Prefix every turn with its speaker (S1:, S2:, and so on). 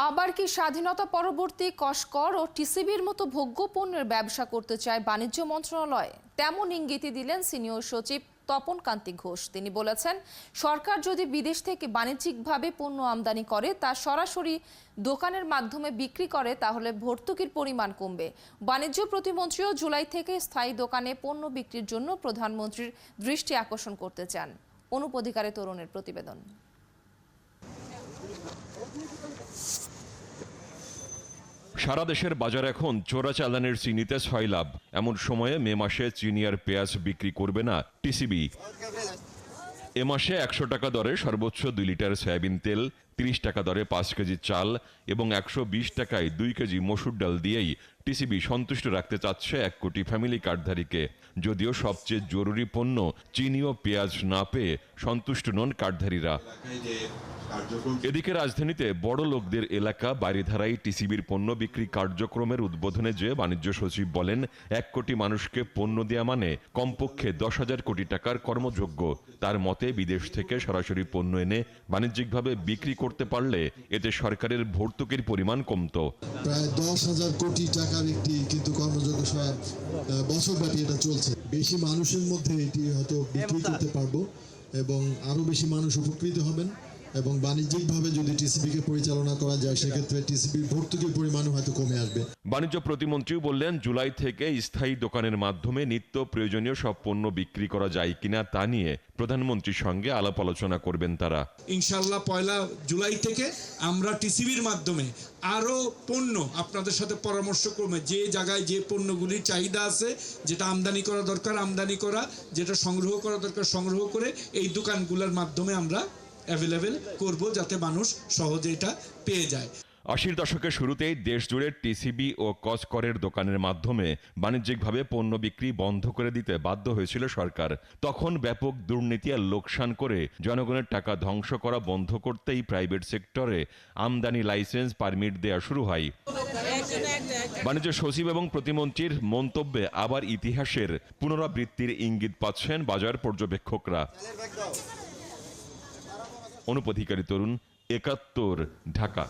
S1: আবার কি স্বাধীনতা পরবর্তী কসকর ও টিসিবির মতো ভোগ্য পণ্যের ব্যবসা করতে চায় বাণিজ্য মন্ত্রণালয়? তেমন ইঙ্গিতই দিলেন সিনিয়র সচিব তপন কান্তি ঘোষ। তিনি বলেছেন, সরকার যদি বিদেশ থেকে বাণিজ্যিকভাবে পণ্য আমদানি করে তা সরাসরি দোকানের মাধ্যমে বিক্রি করে তাহলে ভর্তুকির পরিমাণ কমবে। বাণিজ্য প্রতিমন্ত্রীও জুলাই থেকে স্থায়ী দোকানে পণ্য বিক্রির জন্য প্রধানমন্ত্রীর দৃষ্টি আকর্ষণ করতে চান। অনুপ অধিকারে তরুণের প্রতিবেদন।
S2: সারা দেশের বাজার এখন চোরাচালানের চিনিতে ৬ লাভ। এমন সময়ে মে মাসে চিনি আর পেঁয়াজ বিক্রি করবে না টিসিবি। এ মাসে ১০০ টাকা দরে সর্বোচ্চ ২ লিটার সয়াবিন তেল, ৩০ টাকা দরে ৫ কেজি চাল এবং ১২০ টাকায় ২ কেজি মসুর ডাল দিয়েই টিসিবি সন্তুষ্ট রাখতে চাচ্ছে ১ কোটি ফ্যামিলি কার্ডধারীকে। যদিও সবচেয়ে জরুরি পণ্য চিনি ও পেঁয়াজ না পেয়ে সন্তুষ্ট নন কার্ডধারীরা। এদিকে রাজধানীতে বড় লোকদের এলাকা বারিধারায় টিসিবির পণ্য বিক্রি কার্যক্রমের উদ্বোধনে যে বাণিজ্য সচিব বলেন, ১ কোটি মানুষকে পণ্য দেয়া মানে কমপক্ষে ১০,০০০ কোটি টাকার কর্মযোগ্য। তার মতে বিদেশ থেকে সরাসরি পণ্য এনে বাণিজ্যিকভাবে বিক্রি করতে পারলে এতে সরকারের ভর্তুকির পরিমাণ কমত।
S3: প্রায় ১০,০০০ কোটি টাকার একটি কিন্তু কর্মযোগ্য বছরব্যাপী এটা চলছে। বেশি মানুষের মধ্যে এটি হয়তো বিক্রি করতে পারবো এবং আরো বেশি মানুষ উপকৃত হবেন এবং বাণিজ্যিকভাবে যদি টিসিবিকে পরিচালনা করা যায় সেক্ষেত্রে টিসিবির ভর্তুকির পরিমাণ হয়তো কমে আসবে।
S2: বাণিজ্য প্রতিমন্ত্রী বললেন, জুলাই থেকে স্থায়ী দোকানের মাধ্যমে নিত্য প্রয়োজনীয় সব পণ্য বিক্রি করা যায় কিনা তা নিয়ে প্রধানমন্ত্রীর সঙ্গে আলাপ আলোচনা করবেন তারা।
S4: ইনশাআল্লাহ ১ জুলাই থেকে আমরা টিসিবির মাধ্যমে আরো পণ্য আপনাদের সাথে পরামর্শ করবে, যে জায়গায় যে পণ্যগুলির চাহিদা আছে, যেটা আমদানি করা দরকার আমদানি করা, যেটা সংগ্রহ করা দরকার সংগ্রহ করে এই দোকানগুলোর মাধ্যমে আমরা অ্যাভেলেবেল করব যাতে মানুষ সহজে এটা পেয়ে যায়।
S2: ৮০ দশকের শুরুতেই দেশ জুড়ে টিসিবি ও কসকরের দোকানের মাধ্যমে বাণিজ্যিকভাবে পণ্য বিক্রি বন্ধ করে দিতে বাধ্য হয়েছিল সরকার। তখন ব্যাপক দুর্নীতি আর লোকসান করে জনগণের টাকা ধ্বংস করা বন্ধ করতেই প্রাইভেট সেক্টরে আমদানি লাইসেন্স পারমিট দেওয়া শুরু হয়। বাণিজ্য সচিব এবং প্রতিমন্ত্রীর মন্তব্যে আবার ইতিহাসের পুনরাবৃত্তির ইঙ্গিত পাচ্ছেন বাজার পর্যবেক্ষকরা। অনুপ অধিকারী তরুণ, ৭১, ঢাকা।